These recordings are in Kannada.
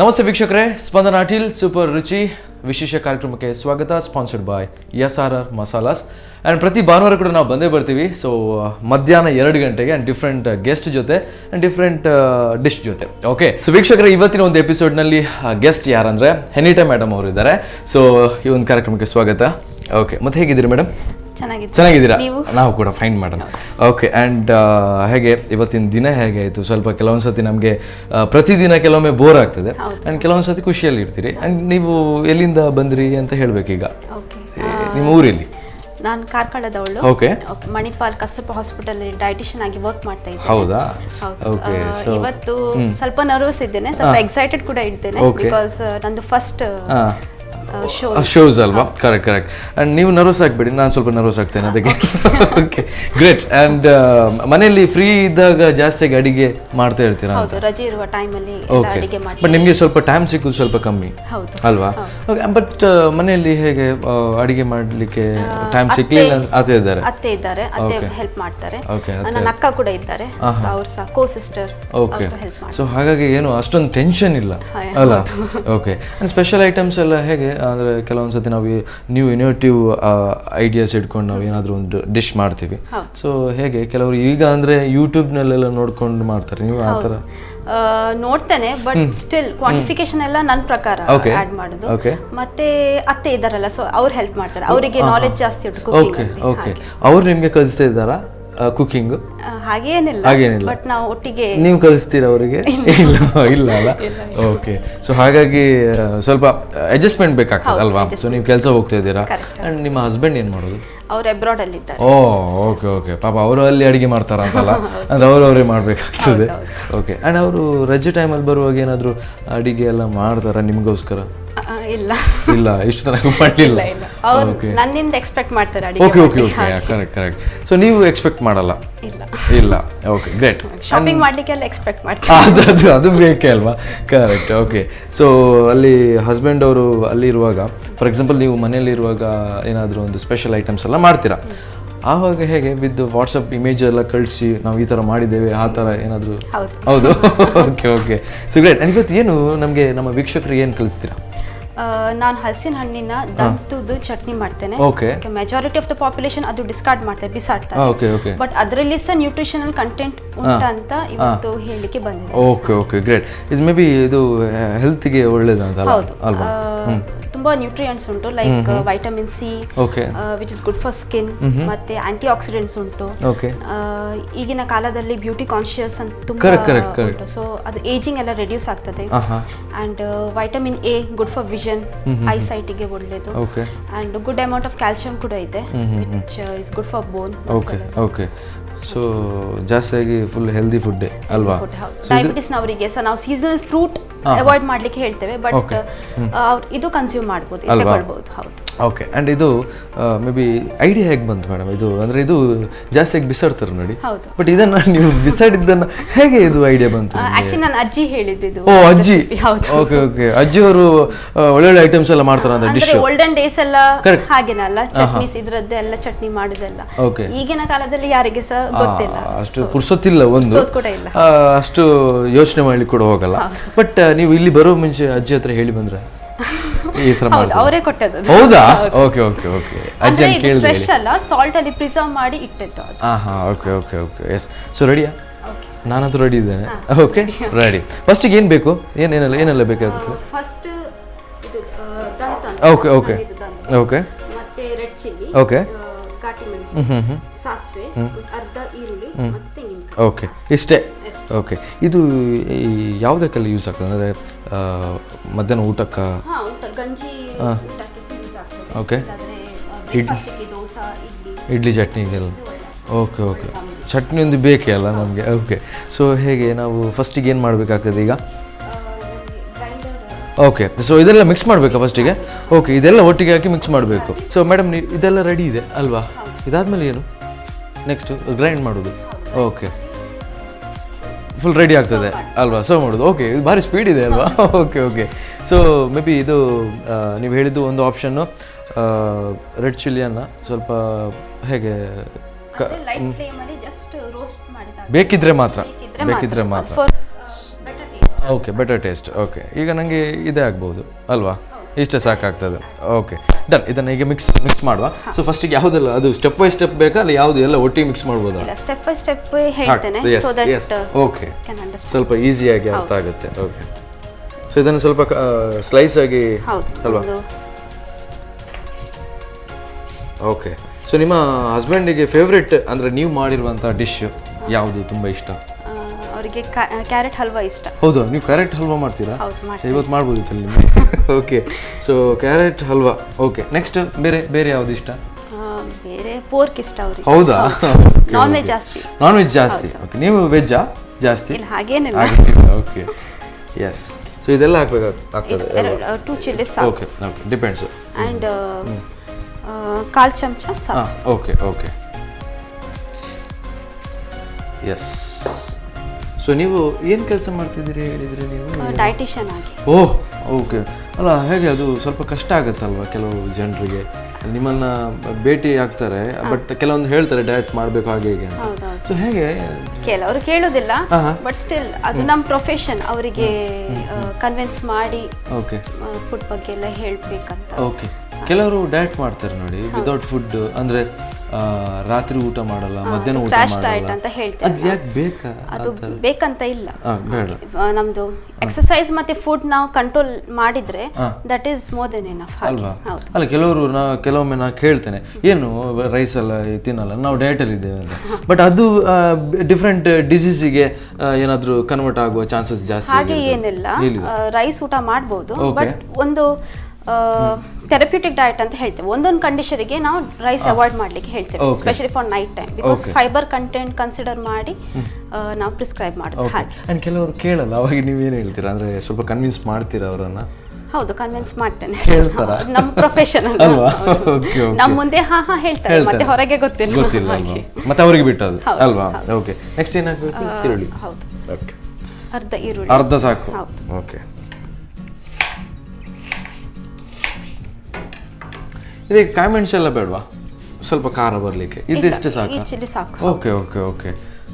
ನಮಸ್ತೆ ವೀಕ್ಷಕರೇ, ಸ್ಪಂದನ ಟಿಲ್ ಸೂಪರ್ ರುಚಿ ವಿಶೇಷ ಕಾರ್ಯಕ್ರಮಕ್ಕೆ ಸ್ವಾಗತ. Sponsored by SRR masalas. And ಪ್ರತಿ ಭಾನುವಾರ ಕೂಡ ನಾವು ಬಂದೇ ಬರ್ತೀವಿ. ಸೊ ಮಧ್ಯಾಹ್ನ 2 ಗಂಟೆಗೆ ಆ್ಯಂಡ್ ಡಿಫ್ರೆಂಟ್ ಗೆಸ್ಟ್ ಜೊತೆ ಆ್ಯಂಡ್ ಡಿಫ್ರೆಂಟ್ ಡಿಶ್ ಜೊತೆ. ಓಕೆ, ಸೊ ವೀಕ್ಷಕರೇ, ಇವತ್ತಿನ ಒಂದು ಎಪಿಸೋಡ್ನಲ್ಲಿ ಗೆಸ್ಟ್ ಯಾರಂದರೆ ಹೆನಿಟಾ ಮೇಡಮ್ ಅವರು ಇದ್ದಾರೆ. ಸೊ ಈ ಒಂದು ಕಾರ್ಯಕ್ರಮಕ್ಕೆ ಸ್ವಾಗತ. ಓಕೆ, ಮತ್ತೆ ಹೇಗಿದ್ದೀರಿ ಮೇಡಮ್? ಚೆನ್ನಾಗಿದ್ದೀರಾ? ನಾವು ಕೂಡ ಫೈನ್ ಮೇಡಮ್. ಓಕೆ, ಆ್ಯಂಡ್ ಹೇಗೆ ಇವತ್ತಿನ ದಿನ ಹೇಗೆ ಆಯಿತು? ಸ್ವಲ್ಪ ಕೆಲವೊಂದು ಸತಿ ನಮಗೆ ಪ್ರತಿದಿನ ಕೆಲವೊಮ್ಮೆ ಬೋರ್ ಆಗ್ತದೆ ಆ್ಯಂಡ್ ಕೆಲವೊಂದು ಸತಿ ಖುಷಿಯಲ್ಲಿ ಇರ್ತೀರಿ. ಆ್ಯಂಡ್ ನೀವು ಎಲ್ಲಿಂದ ಬಂದ್ರಿ ಅಂತ ಹೇಳಬೇಕೀಗ. ನಿಮ್ಮ ಊರಲ್ಲಿ? ನಾನು ಕಾರ್ಕಳದವಳು. ಓಕೆ, ಮಣಿಪಾಲ್ ಕಸಪ ಹಾಸ್ಪಿಟಲ್ ಡೈಟಿಷಿಯನ್ ಆಗಿ ವರ್ಕ್ ಮಾಡ್ತಾ ಇದ್ದೇನೆ. ಹೌದಾ? ಓಕೆ, ಇವತ್ತು ಸ್ವಲ್ಪ ನರ್ವಸ್ ಇದ್ದೇನೆ, ಸ್ವಲ್ಪ ಎಕ್ಸೈಟೆಡ್ ಕೂಡ ಇದ್ದೇನೆ. ಬಿಕಾಸ್ ನಂದು ಫಸ್ಟ್ ಶೋಸ್ ಅಲ್ವಾ? ಕರೆಕ್ಟ್. ಆ್ಯಂಡ್ ನೀವು ನರ್ವಸ್ ಆಗಬೇಡಿ, ನಾನು ಸ್ವಲ್ಪ ನರ್ವಸ್ ಆಗ್ತೇನೆ ಅದಕ್ಕೆ. Okay, great. ಆ್ಯಂಡ್ ಮನೆಯಲ್ಲಿ ಫ್ರೀ ಇದ್ದಾಗ ಜಾಸ್ತಿಯಾಗಿ ಅಡಿಗೆ ಮಾಡ್ತಾ ಇರ್ತೀರಾ? ಹೌದು, ರಜೆ ಇರುವ ಟೈಮಲ್ಲಿ ಅಡಿಗೆ ಮಾಡ್ತೀನಿ. ಬಟ್ ನಿಮಗೆ ಸ್ವಲ್ಪ ಟೈಮ್ ಸಿಗೋದು ಸ್ವಲ್ಪ ಕಮ್ಮಿ ಅಲ್ವಾ? ಬಟ್ ಮನೆಯಲ್ಲಿ ಹೇಗೆ ಅಡಿಗೆ ಮಾಡಲಿಕ್ಕೆ ಟೈಮ್ ಸಿಕ್ಲಿಲ್ಲ? ಅತ್ತೆ ಇದ್ದಾರೆ, ಅತ್ತೆ ಹೆಲ್ಪ್ ಮಾಡ್ತಾರೆ. ನನ್ನ ಅಕ್ಕ ಕೂಡ ಇದ್ದಾರೆ, ಅವ್ರು ಸಹ ಕೋ ಸಿಸ್ಟರ್. ಓಕೆ, ಸೊ ಹಾಗಾಗಿ ಏನು ಅಷ್ಟೊಂದು ಟೆನ್ಷನ್ ಇಲ್ಲ ಅಲ್ಲ? ಓಕೆ, ಆ್ಯಂಡ್ ಸ್ಪೆಷಲ್ ಐಟಮ್ಸ್ ಎಲ್ಲ ಹೇಗೆ ಅಂದರೆ ಕೆಲವೊಂದು ಸತಿ ನಾವು ನ್ಯೂ ಇನೋವೇಟಿವ್ ಐಡಿಯಾಸ್ ಇಟ್ಕೊಂಡು ನಾವು ಏನಾದರೂ ಒಂದು ಡಿಶ್ ಮಾಡ್ತೀವಿ. ಸೊ ಹೇಗೆ ಕೆಲವರು ಈಗ ಅಂದರೆ ಯೂಟ್ಯೂಬ್ನಲ್ಲೆಲ್ಲ ನೋಡ್ಕೊಂಡು ಮಾಡ್ತಾರೆ, ನೀವು ಆ ಥರ? ನೋಡ್ತೇನೆ, ಬಟ್ ಸ್ಟಿಲ್ ಕ್ವಾಂಟಿಫಿಕೇಶನ್ ಎಲ್ಲ ನನ್ನ ಪ್ರಕಾರ ಆಡ್ ಮಾಡೋದು. ಮತ್ತೆ ಅತ್ತೆ ಇದ್ದಾರಲ್ಲ, ಸೊ ಅವ್ರು ಹೆಲ್ಪ್ ಮಾಡ್ತಾರೆ, ಅವರಿಗೆ ನಾಲೆಜ್ ಜಾಸ್ತಿ ಉಂಟು ಕುಕಿಂಗ್. ಓಕೆ, ಅವ್ರು ನಿಮಗೆ ಕಲಿಸ್ತಾ ಇದ್ದಾರಾ ಕುಕಿಂಗ್? ಹಾಗೇನಿಲ್ಲ, ಬಟ್ ನಾವು ಒಟ್ಟಿಗೆ. ನೀವು ಕಲಿಸ್ತೀರಾ ಅವರಿಗೆ? ಇಲ್ಲ ಅಲ್ಲ? ಓಕೆ, ಸೊ ಹಾಗಾಗಿ ಸ್ವಲ್ಪ ಅಡ್ಜಸ್ಟ್ಮೆಂಟ್ ಬೇಕಾಗ್ತದೆ ಅಲ್ವಾ? ಸೊ ನೀವು ಕೆಲಸ ಹೋಗ್ತಾ ಇದ್ದೀರಾ, ಅಂಡ್ ನಿಮ್ಮ ಹಸ್ಬೆಂಡ್ ಏನು ಮಾಡೋದು? ಅವ್ರು ಅಬ್ರಾಡ್ ಅಲ್ಲಿ ಇದ್ದಾರೆ. ಓಕೆ, ಪಾಪ ಅವರು ಅಲ್ಲಿ ಅಡಿಗೆ ಮಾಡ್ತಾರ ಅಂತಲ್ಲ, ಅಂದ್ರೆ ಅವರವರೇ ಮಾಡ್ಬೇಕಾಗ್ತದೆ. ಓಕೆ, ಅಂಡ್ ಅವರು ರಜೆ ಟೈಮಲ್ಲಿ ಬರುವಾಗ ಏನಾದರೂ ಅಡಿಗೆ ಎಲ್ಲ ಮಾಡ್ತಾರ ನಿಮಗೋಸ್ಕರ? ಇಲ್ಲ, ಇಷ್ಟು ತನಕ ಮಾಡಲಿಲ್ಲ. ನನ್ನಿಂದ ಎಕ್ಸ್ಪೆಕ್ಟ್ ಮಾಡ್ತಾರೆ. Okay, correct. ಸೊ ನೀವು ಎಕ್ಸ್ಪೆಕ್ಟ್ ಮಾಡಲ್ಲ? ಇಲ್ಲ. Okay, great. ಶಾಪಿಂಗ್ ಮಾಡ್ಲಿಕ್ಕೆಲ್ಲ ಎಕ್ಸ್ಪೆಕ್ಟ್ ಮಾಡ್ತಾರೆ, ಅದು ಬೇಕೇ ಅಲ್ವಾ? ಕರೆಕ್ಟ್. ಓಕೆ, ಸೊ ಅಲ್ಲಿ ಹಸ್ಬೆಂಡ್ ಅವರು ಅಲ್ಲಿ ಇರುವಾಗ, ಫಾರ್ ಎಕ್ಸಾಂಪಲ್ ನೀವು ಮನೇಲಿ ಇರುವಾಗ ಏನಾದರೂ ಒಂದು ಸ್ಪೆಷಲ್ ಐಟಮ್ಸ್ ಎಲ್ಲ ಮಾಡ್ತೀರಾ, ಆವಾಗ ಹೇಗೆ ವಿತ್ ವಾಟ್ಸಪ್ ಇಮೇಜ್ ಎಲ್ಲ ಕಳಿಸಿ ನಾವು ಈ ಥರ ಮಾಡಿದ್ದೇವೆ ಆ ಥರ ಏನಾದರೂ? ಹೌದು. Okay, so great. ಆ್ಯಂಡ್ ಇವತ್ತು ಏನು ನಮಗೆ ನಮ್ಮ ವೀಕ್ಷಕರಿಗೆ ಏನು ಕಳಿಸ್ತೀರಾ? ನಾನು ಹಲಸಿನ ಹಣ್ಣಿನ ದಂತುದು ಚಟ್ನಿ ಮಾಡ್ತೇನೆ. ಮೆಜಾರಿಟಿ ಆಫ್ ದ ಪಾಪ್ಯುಲೇಷನ್ ಅದು ಡಿಸ್ಕಾರ್ಡ್ ಮಾಡ್ತಾರೆ, ಬಿಸಾಡ್ತಾರೆ. ಬಟ್ ಅದರಲ್ಲಿ ಸಹ ನ್ಯೂಟ್ರಿಷನಲ್ ಕಂಟೆಂಟ್ ಉಂಟಂತ ಇವತ್ತು ಹೇಳಿಕೆ ಬಂದಿದೆ. Okay, great. ಇದು ಮೇ ಬಿ ಇದು ಹೆಲ್ತ್ಗೆ ಒಳ್ಳೇದಂತ ಅಲ್ವಾ? ತುಂಬಾ ನ್ಯೂಟ್ರಿಯೆಂಟ್ಸ್ ಉಂಟು, like vitamin C, which is good for skin, ಮತ್ತೆ ಆಂಟಿ ಆಕ್ಸಿಡೆಂಟ್ಸ್ ಉಂಟು. ಈಗಿನ ಕಾಲದಲ್ಲಿ ಬ್ಯೂಟಿ ಕಾನ್ಶಿಯಸ್ ಅಂತ ತುಂಬಾ ಉಂಟು, ಸೊ ಅದು ಏಜಿಂಗ್ ಎಲ್ಲ ರೆಡ್ಯೂಸ್ ಆಗ್ತದೆ. And vitamin A good for vision, eyesight ಗೆ ಒಳ್ಳೆಯದು. And good amount of calcium ಕೂಡ ಇದೆ, which is good for bone. Okay, so ಜಾಸ್ತಿಯಾಗಿ ಫುಲ್ ಹೆಲ್ದಿ ಫುಡ್ ಅಲ್ವಾ? ಡಯಾಬಿಟಿಸ್ನವರಿಗೆ ಸಹ ನಾವು ಸೀಸನಲ್ ಫ್ರೂಟ್ ಅವಾಯ್ಡ್ ಮಾಡ್ಲಿಕ್ಕೆ ಹೇಳ್ತೇವೆ, ಬಟ್ ಇದು ಕನ್ಸ್ಯೂಮ್ ಮಾಡ್ಬೋದು, ತಗೊಳ್ಬಹುದು. ಹೌದು. ಓಕೆ, ಆ್ಯಂಡ್ ಇದು ಮೇ ಬಿ ಐಡಿಯಾ ಹೇಗೆ ಬಂತು ಮೇಡಮ್? ಇದು ಅಂದರೆ ಇದು ಜಾಸ್ತಿಯಾಗಿ ಬಿಸಾಡ್ತಾರೆ ನೋಡಿ, ಬಟ್ ಇದನ್ನು ನೀವು ಬಿಸಾಡಿದ್ದನ್ನು ಹೇಗೆ ಇದು ಐಡಿಯಾ ಬಂತು? ಆಕ್ಚುಲಿ ನನ್ನ ಅಜ್ಜಿ ಹೇಳಿದ್ದು. ಅಜ್ಜಿ? ಓಕೆ, ಅಜ್ಜಿಯವರು ಒಳ್ಳೊಳ್ಳೆ ಐಟಮ್ಸ್ ಎಲ್ಲ ಮಾಡ್ತಾರೆ ಅಂತ ಡಿಶ್. ಓಲ್ಡನ್ ಡೇಸ್ ಎಲ್ಲ ಹಾಗೇನಲ್ಲ, ಚಟ್ನೀಸ್ ಇದ್ರದ್ದೇ ಎಲ್ಲ ಚಟ್ನಿ ಮಾಡೋದೆಲ್ಲ. ಈಗಿನ ಕಾಲದಲ್ಲಿ ಯಾರಿಗೆ ಸಹ ಗೊತ್ತಿಲ್ಲ, ಅಷ್ಟು ಪುರ್ಸೊತ್ತಿಲ್ಲ, ಒಂದು ಅಷ್ಟು ಯೋಚನೆ ಮಾಡ್ಲಿಕ್ಕೆ ಕೂಡ ಹೋಗಲ್ಲ. ಬಟ್ ನೀವು ಇಲ್ಲಿ ಬರೋ ಮುಂಚೆ ಅಜ್ಜಿ ಹತ್ರ ಹೇಳಿ ಬಂದ್ರೆ ಈ ತರ ಅವರೇ ಕೊಟ್ಟದ್ದು. ಹೌದಾ? ಓಕೆ, ಅಜ್ಜಿ ಕೇಳಿದ್ರೆ ಫ್ರೆಶ್ ಅಲ್ಲ, ಸಾಲ್ಟ್ ಅಲ್ಲಿ ಪ್ರಿಸರ್ವ್ ಮಾಡಿ ಇಟ್ಟಿದ್ದು. Okay, yes. ಸೊ ರೆಡಿಯಾ? ನಾನಂತೂ ರೆಡಿ ಇದ್ದೇನೆ. Okay, ready. ಫಸ್ಟಿಗೆ ಏನು ಬೇಕು, ಏನೆಲ್ಲ ಬೇಕಾಗುತ್ತೆ? ಫಸ್ಟ್ ಇದು ದಂತ. ಓಕೆ, ಮತ್ತೆ ರೆಡ್ ಚಿಲ್ಲಿ, ಘಾಟಿ ಮೆಣಸು, ಸಾಸಿವೆ, ಅರ್ಧ ಈರುಳ್ಳಿ ಮತ್ತೆ ತೆಂಗಿನಕಾಯಿ. ಓಕೆ, ಇಷ್ಟೇ. ಓಕೆ, ಇದು ಯಾವುದಕ್ಕೆಲ್ಲ ಯೂಸ್ ಆಗ್ತದೆ ಅಂದರೆ ಮಧ್ಯಾಹ್ನ ಊಟಕ್ಕೆ? ಗಂಜಿ ಊಟಕ್ಕೆ. ಓಕೆ, ಇಡ್ಲಿ ಚಟ್ನಿಗೆಲ್ಲ. ಓಕೆ, ಚಟ್ನಿ ಒಂದು ಬೇಕೇ ಅಲ್ಲ ನಮಗೆ? ಓಕೆ, ಸೊ ಹೇಗೆ ನಾವು ಫಸ್ಟಿಗೆ ಏನು ಮಾಡಬೇಕಾಗ್ತದೆ ಈಗ? ಓಕೆ, ಸೊ ಇದೆಲ್ಲ ಮಿಕ್ಸ್ ಮಾಡಬೇಕಾ ಫಸ್ಟಿಗೆ? ಓಕೆ, ಇದೆಲ್ಲ ಒಟ್ಟಿಗೆ ಹಾಕಿ ಮಿಕ್ಸ್ ಮಾಡಬೇಕು. ಸೊ ಮೇಡಮ್, ಇದೆಲ್ಲ ರೆಡಿ ಇದೆ ಅಲ್ವಾ? ಇದಾದ್ಮೇಲೆ ಏನು ನೆಕ್ಸ್ಟು? ಗ್ರೈಂಡ್ ಮಾಡೋದು. ಓಕೆ, ಫುಲ್ ರೆಡಿ ಆಗ್ತದೆ ಅಲ್ವಾ? ಸರ್ವ್ ಮಾಡೋದು. ಓಕೆ, ಇದು ಭಾರಿ ಸ್ಪೀಡ್ ಇದೆ ಅಲ್ವಾ? ಓಕೆ, ಸೊ ಮೇ ಬಿ ಇದು ನೀವು ಹೇಳಿದ್ದು ಒಂದು ಆಪ್ಷನ್ನು, ರೆಡ್ ಚಿಲ್ಲಿಯನ್ನು ಸ್ವಲ್ಪ ಹೇಗೆ ಬೇಕಿದ್ರೆ ಮಾತ್ರ. Okay, better taste. ಓಕೆ, ಈಗ ನನಗೆ ಇದೇ ಆಗ್ಬೋದು ಅಲ್ವಾ? ಇಷ್ಟೇ ಸಾಕಾಗ್ತದೆ. Okay, done. ಇದನ್ನು ಈಗ ಮಿಕ್ಸ್ ಮಾಡುವ. ಸೊ ಫಸ್ಟಿಗೆ ಯಾವುದೆಲ್ಲ ಅದು ಸ್ಟೆಪ್ ಬೈ ಸ್ಟೆಪ್ ಬೇಕಾ ಅಲ್ಲ ಯಾವುದು ಎಲ್ಲ ಒಟ್ಟಿಗೆ ಮಿಕ್ಸ್ ಮಾಡ್ಬೋದಾ? ಇಲ್ಲ, ಸ್ಟೆಪ್ ಬೈ ಸ್ಟೆಪ್ ಹೇಳ್ತೇನೆ ಸೊ ದಟ್ ಓಕೆ ಸ್ವಲ್ಪ ಈಸಿಯಾಗಿ ಅರ್ಥ ಆಗುತ್ತೆ. ಓಕೆ, ಸೊ ಇದನ್ನು ಸ್ವಲ್ಪ ಸ್ಲೈಸ್ ಆಗಿ ಅಲ್ವಾ? ಓಕೆ, ಸೊ ನಿಮ್ಮ ಹಸ್ಬೆಂಡಿಗೆ ಫೇವ್ರೆಟ್ ಅಂದರೆ ನೀವು ಮಾಡಿರುವಂಥ ಡಿಶ್ ಯಾವುದು ತುಂಬ ಇಷ್ಟ? ಅವರಿಗೆ ಕ್ಯಾರೆಟ್ ಹಲ್ವಾ ಇಷ್ಟ. ಹೌದಾ, ನೀವು ಕ್ಯಾರೆಟ್ ಹಲ್ವಾ ಮಾಡ್ತೀರಾ? ಇವತ್ತು ಮಾಡ್ಬೋದಿತ್ತು ನಿಮಗೆ. Okay, so carrot halwa. Okay, next ಬೇರೆ ಯಾವ್ದು ಇಷ್ಟ? ಬೇರೆ ಪೋರ್ಕ್ ಇಷ್ಟ ಅವರಿಗೆ. ಹೌದಾ? ನಾನ್ ವೆಜ್ ಜಾಸ್ತಿ. ನಾನ್ ವೆಜ್ ಜಾಸ್ತಿ. ಓಕೆ, ನೀವು ವೆಜ್ಜಾ ಜಾಸ್ತಿ? ಇಲ್ಲ, ಹಾಗೇನಿಲ್ಲ. Okay, yes. ಸೊ ಇದೆಲ್ಲ ಹಾಕ್ಬೇಕಾಗ್ತದೆ. 2 ಚಿಲ್ಲಿಸ್. Okay, depends. ಆ್ಯಂಡ್ 1/4 ಚಮಚ ಸಾಸ್. Okay, yes. ಸೊ ನೀವು ಏನು ಕೆಲಸ ಮಾಡ್ತಿದ್ದೀರಿ ಹೇಳಿದ್ರಿ ನೀವು? ಡಯಟಿಷಿಯನ್ ಆಗಿ. ಓಹ್, ಓಕೆ. ಅಲ್ಲ, ಹೇಗೆ ಅದು ಸ್ವಲ್ಪ ಕಷ್ಟ ಆಗುತ್ತಲ್ವ ಕೆಲವು ಜನರಿಗೆ? ನಿಮ್ಮನ್ನ ಭೇಟಿ ಆಗ್ತಾರೆ, ಬಟ್ ಕೆಲವೊಂದು ಹೇಳ್ತಾರೆ ಡಯಟ್ ಮಾಡಬೇಕು ಹಾಗೆ ಹೀಗೆ ಅಂತ. ಸೊ ಹೇಗೆ? ಕೆಲವರು ಕೇಳೋದಿಲ್ಲ, ಬಟ್ ಸ್ಟಿಲ್ ಅದು ನಮ್ಮ ಪ್ರೊಫೆಷನ್. ಅವರಿಗೆ ಕನ್ವಿನ್ಸ್ ಮಾಡಿ ಓಕೆ ಫುಡ್ ಬಗ್ಗೆ ಎಲ್ಲ ಹೇಳ್ಬೇಕಂತ. ಓಕೆ, ಕೆಲವರು ಡಯಟ್ ಮಾಡ್ತಾರೆ ನೋಡಿ, ವಿದೌಟ್ ಫುಡ್, ಅಂದ್ರೆ ರಾತ್ರಿ ಊಟ ಮಾಡಲ್ಲ, ಮಧ್ಯಾಹ್ನ ಊಟ ಮಾಡಲ್ಲ ಅಂತ ಹೇಳ್ತಾರೆ. ಅದು ಯಾಕೆ ಬೇಕಾ? ಅದು ಬೇಕಂತ ಇಲ್ಲ. ನಮ್ದು ಎಕ್ಸರ್ಸೈಸ್ ಮತ್ತೆ ಫುಡ್ ನಾವು ಕಂಟ್ರೋಲ್ ಮಾಡಿದ್ರೆ that is more than enough ಅಲ್ವಾ? ಅಲ್ಲ, ಕೆಲವೊಮ್ಮೆ ನಾ ಕೇಳ್ತೇನೆ, ಏನು ರೈಸ್ ಎಲ್ಲ ತಿನ್ನಲ್ಲ, ನಾವು ಡಯಟಲ್ಲಿ ಇದ್ದೇವೆ ಅಂತ. ಬಟ್ ಅದು ಡಿಫ್ರೆಂಟ್ ಡಿಸೀಸಿಗೆ ಏನಾದರೂ ಕನ್ವರ್ಟ್ ಆಗುವ ಚಾನ್ಸಸ್ ಜಾಸ್ತಿ. ಹಾಗೆ ಏನಿಲ್ಲ, ರೈಸ್ ಊಟ ಮಾಡ್ಬೋದು, ಬಟ್ ಒಂದು ಥೆರಪ್ಯೂಟಿಕ್ ಡಯಟ್ ಅಂತ ಹೇಳ್ತೇವೆ. ಒಂದೊಂದು ಕಂಡೀಷನ್ಗೆ ನಾವು ರೈಸ್ ಅವಾಯ್ಡ್ ಮಾಡ್ಲಿಕ್ಕೆ ಹೇಳ್ತೇವೆ, especially for night time, because fibre content consider ಮಾಡಿ ನಾವು ಪ್ರಿಸ್ಕ್ರೈಬ್ ಮಾಡೋದು. ಹಾಗೆ ಅಂಡ್ ಕೆಲವರು ಕೇಳಲ್ಲ, ಅವಾಗ ನೀವೇನು ಹೇಳ್ತೀರಾ? ಅಂದ್ರೆ ಸ್ವಲ್ಪ ಕನ್ವಿನ್ಸ್ ಮಾಡ್ತೀರಾ ಅವರನ್ನ? ಹೌದು, ಕನ್ವಿನ್ಸ್ ಮಾಡ್ತೇನೆ. ಹೇಳ್ತಾರಾ? ನಮ್ಮ ಪ್ರೊಫೆಷನ್ ಅಲ್ವಾ? ನಮ್ಮ ಮುಂದೆ ಹಾ ಹೇಳ್ತಾರೆ, ಮತ್ತೆ ಹೊರಗೆ ಗೊತ್ತಿಲ್ಲ. ಮತ್ತೆ ಅವರಿಗೆ ಬಿಟ್ಟದ್ದು ಅಲ್ವಾ? ಓಕೆ, ನೆಕ್ಸ್ಟ್ ಏನಾಗಬೇಕು? ಈರುಳ್ಳಿ. ಹೌದು, ಓಕೆ, ಅರ್ಧ ಸಾಕು. ಓಕೆ, ಇದಕ್ಕೆ ಕಾಮೆಂಟ್ಸ್ ಎಲ್ಲ ಬೇಡವಾ? ಸ್ವಲ್ಪ ಖಾರ ಬರಲಿಕ್ಕೆ ಇದೆಷ್ಟು ಸಾಕು? ಓಕೆ.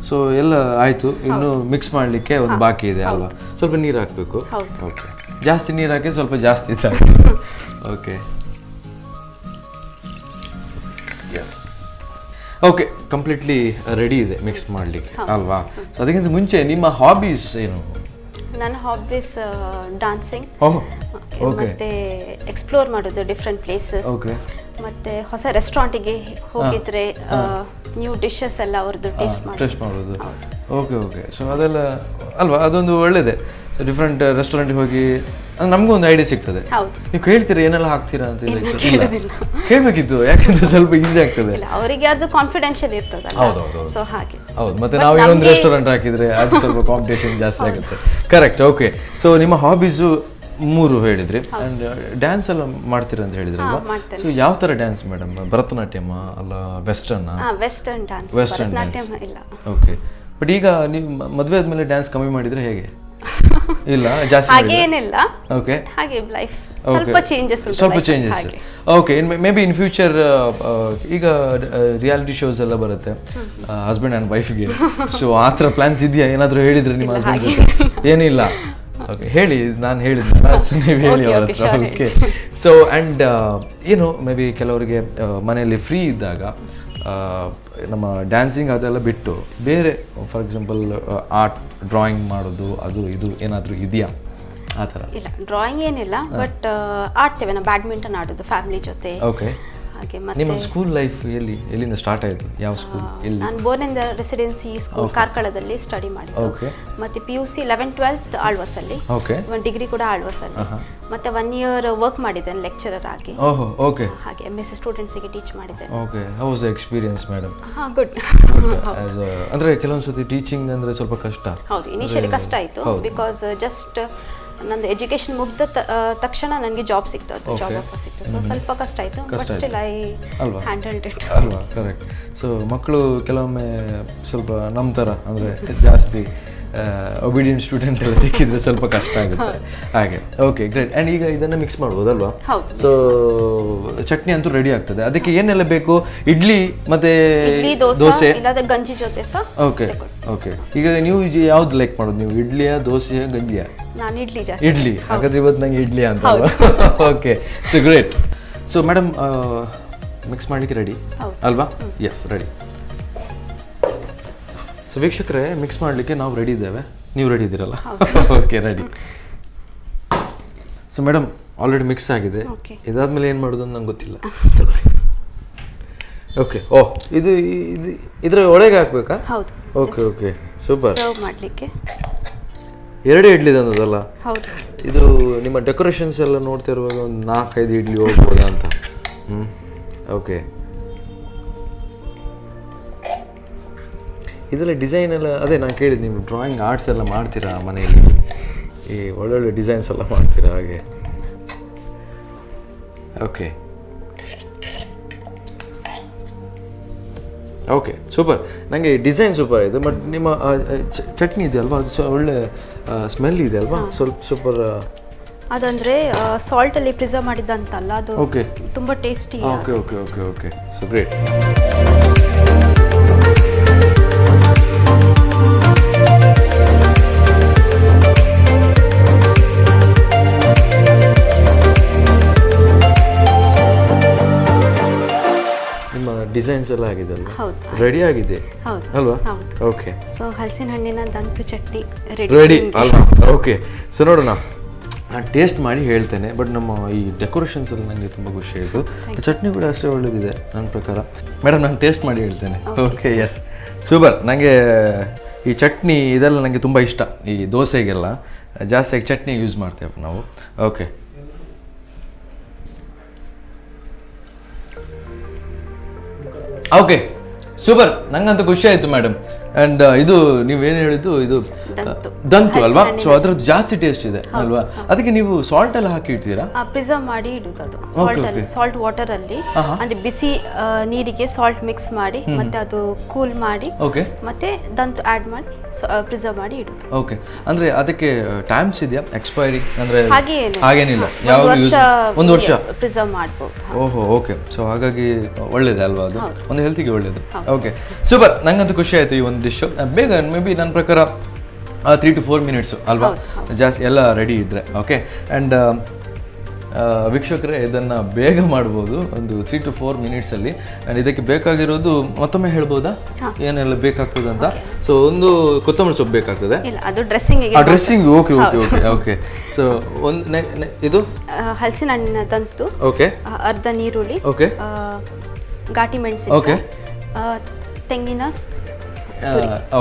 ಸೊ ಎಲ್ಲ ಆಯಿತು, ಇನ್ನು ಮಿಕ್ಸ್ ಮಾಡಲಿಕ್ಕೆ ಒಂದು ಬಾಕಿ ಇದೆ ಅಲ್ವಾ? ಸ್ವಲ್ಪ ನೀರು ಹಾಕಬೇಕು. ಓಕೆ, ಜಾಸ್ತಿ ನೀರು ಹಾಕಿ ಸ್ವಲ್ಪ ಜಾಸ್ತಿ ಸಾಕು. Okay, yes. Okay, completely ready ಇದೆ ಮಿಕ್ಸ್ ಮಾಡಲಿಕ್ಕೆ ಅಲ್ವಾ? ಸೊ ಅದಕ್ಕಿಂತ ಮುಂಚೆ ನಿಮ್ಮ ಹಾಬೀಸ್ ಏನು? ನನ್ನ ಹಾಬೀಸ್ ಡಾನ್ಸಿಂಗ್, ಓಕೆ, ಮತ್ತೆ ಎಕ್ಸ್ಪ್ಲೋರ್ ಮಾಡೋದು ಡಿಫ್ರೆಂಟ್ ಪ್ಲೇಸಸ್, ಓಕೆ, ಮತ್ತೆ ಹೊಸ ರೆಸ್ಟೋರೆಂಟಿಗೆ ಹೋಗಿದ್ರೆ ನ್ಯೂ ಡಿಶಸ್ ಎಲ್ಲ ಅವ್ರದ್ದು ಟೇಸ್ಟ್ ಮಾಡೋದು. ಓಕೆ. ಸೊ ಅದೆಲ್ಲ ಅಲ್ವಾ, ಅದೊಂದು ಒಳ್ಳೇದೇ. ಸೊ ಡಿಫ್ರೆಂಟ್ ರೆಸ್ಟೋರೆಂಟ್ಗೆ ಹೋಗಿ ನಮಗೂ ಒಂದು ಐಡಿಯಾ ಸಿಗ್ತದೆ. ನೀವು ಕೇಳ್ತೀರಾ ಏನೆಲ್ಲ ಹಾಕ್ತೀರಾ ಅಂತ? ಕೇಳಬೇಕಿತ್ತು, ಯಾಕಂದ್ರೆ ಸ್ವಲ್ಪ ಈಸಿ ಆಗ್ತದೆ. ಅವರಿಗೆ ಅದು ಕಾನ್ಫಿಡೆನ್ಷಿಯಲ್ ಇರ್ತದಲ್ಲ. ಸೊ ಹಾಗೆ. ಹೌದು, ಮತ್ತೆ ನಾವು ಇನ್ನೊಂದು ರೆಸ್ಟೋರೆಂಟ್ ಹಾಕಿದ್ರೆ ಅದು ಸ್ವಲ್ಪ ಕಾಂಪಿಟೇಷನ್ ಜಾಸ್ತಿ ಆಗುತ್ತೆ. ಕರೆಕ್ಟ್. ಓಕೆ, ಸೊ ನಿಮ್ಮ ಹಾಬೀಸು 3 ಹೇಳಿದ್ರಿ. ಅಂಡ್ ಡ್ಯಾನ್ಸ್ ಎಲ್ಲ ಮಾಡ್ತೀರಾ ಅಂತ ಹೇಳಿದ್ರಲ್ವಾ? ಸೊ ಯಾವ ತರ ಡ್ಯಾನ್ಸ್ ಮೇಡಮ್? ಭರತನಾಟ್ಯಮ ಅಲ್ಲ western? Western dance. Okay, but ಈಗ ನೀವು ಮದುವೆ ಆದ್ಮೇಲೆ ಡ್ಯಾನ್ಸ್ ಕಮ್ಮಿ ಮಾಡಿದ್ರೆ ಹೇಗೆ? ಇಲ್ಲ, ಜಾಸ್ತಿ ಹಾಗೇನಿಲ್ಲ. ಓಕೆ, ಹಾಗೆ ಲೈಫ್ ಸ್ವಲ್ಪ changes. Okay, may be in future ಈಗ ರಿಯಾಲಿಟಿ ಶೋಸ್ ಎಲ್ಲ ಬರುತ್ತೆ ಹಸ್ಬೆಂಡ್ ಆ್ಯಂಡ್ ವೈಫ್ಗೆ. ಸೊ ಆ ಥರ ಪ್ಲಾನ್ಸ್ ಇದೆಯಾ? ಏನಾದರೂ ಹೇಳಿದ್ರೆ ನಿಮ್ಮ ಹಸ್ಬೆಂಡ್ ಜೊತೆ? ಏನಿಲ್ಲ. ಓಕೆ, ಹೇಳಿ, ನಾನು ಹೇಳಿದ್ದೆ, ನೀವು ಹೇಳಿ ಅವ್ರ ಹತ್ರ. ಓಕೆ, ಸೊ ಆ್ಯಂಡ್ ಏನು ಮೇ ಬಿ ಕೆಲವರಿಗೆ ಮನೆಯಲ್ಲಿ ಫ್ರೀ ಇದ್ದಾಗ ನಮ್ಮ ಡ್ಯಾನ್ಸಿಂಗ್ ಅದೆಲ್ಲ ಬಿಟ್ಟು ಬೇರೆ, ಫಾರ್ ಎಕ್ಸಾಂಪಲ್ ಆರ್ಟ್, ಡ್ರಾಯಿಂಗ್ ಮಾಡೋದು, ಅದು ಇದು ಏನಾದರೂ ಇದೆಯಾ ಆ ಥರ? ಇಲ್ಲ, ಡ್ರಾಯಿಂಗ್ ಏನಿಲ್ಲ, ಬಟ್ ಆಡ್ತೇವೆ ನಾವು. ಬ್ಯಾಡ್ಮಿಂಟನ್ ಆಡೋದು ಫ್ಯಾಮಿಲಿ ಜೊತೆ. ಓಕೆ, ಹಾಗೆ. ನಿಮ್ಮ ಸ್ಕೂಲ್ ಲೈಫ್ ಎಲ್ಲಿಂದ ಸ್ಟಾರ್ಟ್ ಆಯಿತು? ಯಾವ ಸ್ಕೂಲ್? ಎಲ್ಲಿ? ನಾನು born in the residency school ಕಾರ್ಕಳದಲ್ಲಿ ಸ್ಟಡಿ ಮಾಡಿದ್ದು. ಓಕೆ, ಮತ್ತೆ PUC 11th 12th ಆಳ್ವಾಸಲ್ಲಿ. ಓಕೆ, ಒಂದು ಡಿಗ್ರಿ ಕೂಡ ಆಳ್ವಾಸಲ್ಲಿ. ಮತ್ತೆ 1 year ವರ್ಕ್ ಮಾಡಿದ್ದೇನೆ ಲೆಕ್ಚರರ್ ಆಗಿ. ಓಕೆ, ಹಾಗೆ MSc ಸ್ಟೂಡೆಂಟ್ಸಿಗೆ ಟೀಚ್ ಮಾಡಿದ್ದೇನೆ. Okay, how was the experience madam? Good. ಅಂದರೆ ಕೆಲವೊಂದು ಸತಿ ಟೀಚಿಂಗ್ ಅಂದರೆ ಸ್ವಲ್ಪ ಕಷ್ಟ. ಹೌದು, ಇನಿಷಿಯಲಿ ಕಷ್ಟ ಆಯಿತು, ಬಿಕಾಸ್ ಜಸ್ಟ್ ನಂದು ಎಜುಕೇಶನ್ ಮುಗ್ದ ತಕ್ಷಣ ನನಗೆ ಜಾಬ್ ಸಿಕ್ತು, ಜಾಬ್ ಆಫರ್ ಸಿಕ್ತು. ಸೊ ಸ್ವಲ್ಪ ಕಷ್ಟ ಆಯಿತು, but still I handled it. ಅಲ್ವಾ? ಕರೆಕ್ಟ್. ಸೊ ಮಕ್ಕಳು ಕೆಲವೊಮ್ಮೆ ಸ್ವಲ್ಪ ನಮ್ಮ ಥರ ಅಂದರೆ ಜಾಸ್ತಿ ಒಬಿಡಿಯಂಟ್ ಸ್ಟೂಡೆಂಟ್ ಎಲ್ಲ ಸಿಕ್ಕಿದ್ರೆ ಸ್ವಲ್ಪ ಕಷ್ಟ ಆಗುತ್ತೆ ಹಾಗೆ. Okay great. ಆ್ಯಂಡ್ ಈಗ ಇದನ್ನು ಮಿಕ್ಸ್ ಮಾಡ್ಬೋದಲ್ವಾ? ಸೊ ಚಟ್ನಿ ಅಂತೂ ರೆಡಿ ಆಗ್ತದೆ. ಅದಕ್ಕೆ ಏನೆಲ್ಲ ಬೇಕು? ಇಡ್ಲಿ ಮತ್ತೆ ದೋಸೆ, ಗಂಜಿ ಜೊತೆ ಸಹ. Okay okay. ಈಗ ನೀವು ಯಾವ್ದು ಲೈಕ್ ಮಾಡೋದು? ನೀವು ಇಡ್ಲಿಯಾ, ದೋಸೆಯಾ, ಗಂಜಿಯಾ? ನಾನು ಇಡ್ಲಿ ಜಾಸ್ತಿ. ಇಡ್ಲಿ. ಹಾಗಾದ್ರೆ ಇವತ್ತು ನಂಗೆ ಇಡ್ಲಿ ಅಂತ. Okay, so great. So madam mix ಮಾಡಲಿಕ್ಕೆ ರೆಡಿ ಅಲ್ವಾ? Yes, ready. ಸೊ ವೀಕ್ಷಕರೇ, ಮಿಕ್ಸ್ ಮಾಡಲಿಕ್ಕೆ ನಾವು ರೆಡಿ ಇದ್ದೇವೆ. ನೀವು ರೆಡಿ ಇದ್ದೀರಲ್ಲ? Okay, ready. So madam already mix ಆಗಿದೆ. ಇದಾದ್ಮೇಲೆ ಏನು ಮಾಡೋದು ಅಂತ ನಂಗೆ ಗೊತ್ತಿಲ್ಲ. ಓಕೆ. ಓ, ಇದು ಇದರ ಒಳಗೆ ಹಾಕ್ಬೇಕಾ? ಹೌದು. Okay okay, super. ಸರ್ವ್ ಮಾಡಲಿಕ್ಕೆ 2 ಇಡ್ಲಿ ತಂದದಲ್ಲ? ಹೌದು. ಇದು ನಿಮ್ಮ ಡೆಕೋರೇಷನ್ಸ್ ಎಲ್ಲ ನೋಡ್ತಾ ಇರುವಾಗ ಒಂದು 4-5 ಇಡ್ಲಿ ಹೋಗ್ಬೋದಾ ಅಂತ. ಓಕೆ. ಇದೆಲ್ಲ ಡಿಸೈನ್ ಎಲ್ಲ ಅದೇ ನಾನು ಕೇಳಿದ್ದು, ನೀವು ಡ್ರಾಯಿಂಗ್ ಆರ್ಟ್ಸ್ ಎಲ್ಲ ಮಾಡ್ತೀರಾ ಮನೆಯಲ್ಲಿ? ಈ ಒಳ್ಳೊಳ್ಳೆ ಡಿಸೈನ್ಸ್ ಎಲ್ಲ ಮಾಡ್ತೀರಾ ಹಾಗೆ? Okay okay, super. ನನಗೆ ಡಿಸೈನ್ ಸೂಪರ್ ಆಯಿತು. ಬಟ್ ನಿಮ್ಮ ಚಟ್ನಿ ಇದೆಯಲ್ವಾ, ಅದು ಒಳ್ಳೆ ಸ್ಮೆಲ್ ಇದೆ ಅಲ್ವಾ? ಸ್ವಲ್ಪ ಸೂಪರ್. ಅದಂದ್ರೆ ಸಾಲ್ಟ್ ಅಲ್ಲಿ ಪ್ರಿಸರ್ವ್ ಮಾಡಿದಂತಲ್ಲ, ಅದು ಓಕೆ, ತುಂಬಾ tasty. Okay okay okay okay, so great. Designs ಎಲ್ಲ ಆಗಿದೆ ಅಲ್ವಾ? ರೆಡಿ ಆಗಿದೆ ಅಲ್ವಾ? ಓಕೆ. ಸೊ ಹಲಸಿನ ಹಣ್ಣಿನ ದಂತು ಚಟ್ನಿ ರೆಡಿ ಅಲ್ವಾ? ಓಕೆ. ಸೊ ನೋಡೋಣ, ನಾನು ಟೇಸ್ಟ್ ಮಾಡಿ ಹೇಳ್ತೇನೆ. ಬಟ್ ನಮ್ಮ ಈ ಡೆಕೋರೇಷನ್ಸ್ ಎಲ್ಲ ನನಗೆ ತುಂಬ ಖುಷಿ ಆಯಿತು. ಚಟ್ನಿ ಕೂಡ ಅಷ್ಟೇ ಒಳ್ಳೆದಿದೆ ನನ್ನ ಪ್ರಕಾರ. ಮೇಡಮ್, ನಾನು ಟೇಸ್ಟ್ ಮಾಡಿ ಹೇಳ್ತೇನೆ. Okay, yes, super. ನನಗೆ ಈ ಚಟ್ನಿ ಇದೆಲ್ಲ ನನಗೆ ತುಂಬ ಇಷ್ಟ. ಈ ದೋಸೆಗೆಲ್ಲ ಜಾಸ್ತಿಯಾಗಿ ಚಟ್ನಿ ಯೂಸ್ ಮಾಡ್ತೇವೆ ನಾವು. ಓಕೆ. Okay, super. ನಂಗಂತೂ ಖುಷಿ ಆಯಿತು ಮೇಡಮ್. ಆ್ಯಂಡ್ ಇದು ನೀವೇನು ಹೇಳಿದ್ದು, ಇದು ದಂತು ಅಲ್ವಾ? ಸೊ ಅದ್ರದ್ದು ಜಾಸ್ತಿ ಟೇಸ್ಟ್ ಇದೆ ಅಲ್ವಾ? ಅದಕ್ಕೆ ನೀವು ಸಾಲ್ಟ್ ಎಲ್ಲ ಹಾಕಿ ಇಡ್ತೀರಾ? ಪ್ರಿಸರ್ವ್ ಮಾಡಿ ಇಡುದು. ಅದು ಸಾಲ್ಟ್ ವಾಟರ್ ಅಲ್ಲಿ, ಅಂದ್ರೆ ಬಿಸಿ ನೀರಿಗೆ ಸಾಲ್ಟ್ ಮಿಕ್ಸ್ ಮಾಡಿ ಮತ್ತೆ ಅದು ಕೂಲ್ ಮಾಡಿ ಮತ್ತೆ ದಂತು ಆಡ್ ಮಾಡಿ ಪ್ರಿಸರ್ವ್ ಮಾಡಿ ಇಡುದು. ಓಕೆ. ಅಂದ್ರೆ ಅದಕ್ಕೆ ಟೈಮ್ಸ್ ಇದೆಯಾ ಎಕ್ಸ್ಪೈರಿ? ಅಂದ್ರೆ ಹಾಗೇನಿಲ್ಲ, ಒಂದು ವರ್ಷ ಪ್ರಿಸರ್ವ್ ಮಾಡಬಹುದು. ಓಹೋ, ಓಕೆ. ಸೊ ಹಾಗಾಗಿ ಒಳ್ಳೇದೆ ಅಲ್ವಾ? ಅದು ಒಂದು ಹೆಲ್ತಿಗೆ ಒಳ್ಳೇದು. Okay, super. ನಂಗಂತೂ ಖುಷಿ ಆಯ್ತು ಈ ಒಂದು ಡಿಶ್. ಬೇಗ ಮೇ ಬಿ ನನ್ನ ಪ್ರಕಾರ 3 to 4 minutes ಅಲ್ವಾ? ಜಾಸ್ತಿ ಎಲ್ಲ ರೆಡಿ ಇದ್ರೆ. ಓಕೆ. ಆ್ಯಂಡ್ ವೀಕ್ಷಕರೇ, ಇದನ್ನು ಬೇಗ ಮಾಡ್ಬೋದು, ಒಂದು 3 to 4 minutes ಅಲ್ಲಿ. ಆ್ಯಂಡ್ ಇದಕ್ಕೆ ಬೇಕಾಗಿರೋದು ಮತ್ತೊಮ್ಮೆ ಹೇಳ್ಬೋದಾ ಏನೆಲ್ಲ ಬೇಕಾಗ್ತದೆ ಅಂತ? ಸೊ ಒಂದು ಕೊತ್ತಂಬರಿ ಸೊಪ್ಪು ಬೇಕಾಗ್ತದೆ. Dressing. Okay okay okay okay. So ಒಂದು ಇದು ಹಲಸಿನ ಹಣ್ಣಿನ ದಂತು, ಓಕೆ, ಅರ್ಧ ನೀರುಳ್ಳಿ, ಓಕೆ, ಘಾಟಿ ಮೆಣಸಿನ, ಓಕೆ, ತೆಂಗಿನ,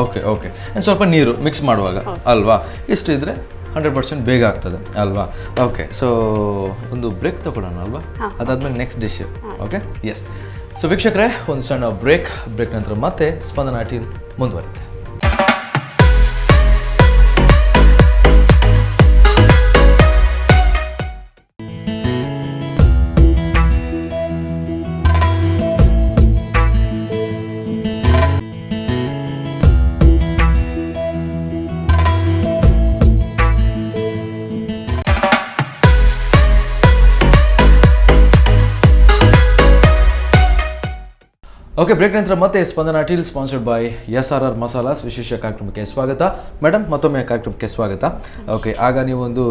ಓಕೆ ಓಕೆ. ಸ್ವಲ್ಪ ನೀರು ಮಿಕ್ಸ್ ಮಾಡುವಾಗ ಅಲ್ವಾ? ಇಷ್ಟು ಇದ್ರೆ 100% ಬೇಗ ಆಗ್ತದೆ ಅಲ್ವಾ? ಓಕೆ. ಸೊ ಒಂದು ಬ್ರೇಕ್ ತಗೊಳ್ಳೋಣ ಅಲ್ವಾ? ಅದಾದ್ಮೇಲೆ next dish. Okay, yes. So ವೀಕ್ಷಕರೇ, ಒಂದು ಸಣ್ಣ ಬ್ರೇಕ್ ನಂತರ ಮತ್ತೆ ಸ್ಪಂದನ ಟೀಲ್ ಮುಂದುವರಿತೆ. ಓಕೆ, ಬ್ರೇಕ್ ನಂತರ ಮತ್ತೆ ಸ್ಪಂದನ ಟೀಲ್ ಸ್ಪಾನ್ಸರ್ಡ್ ಬೈ SRR ಮಸಾಲಾಸ್ ವಿಶೇಷ ಕಾರ್ಯಕ್ರಮಕ್ಕೆ ಸ್ವಾಗತ. ಮೇಡಮ್, ಮತ್ತೊಮ್ಮೆ ಕಾರ್ಯಕ್ರಮಕ್ಕೆ ಸ್ವಾಗತ. ಓಕೆ, ಆಗ ನೀವು ಒಂದು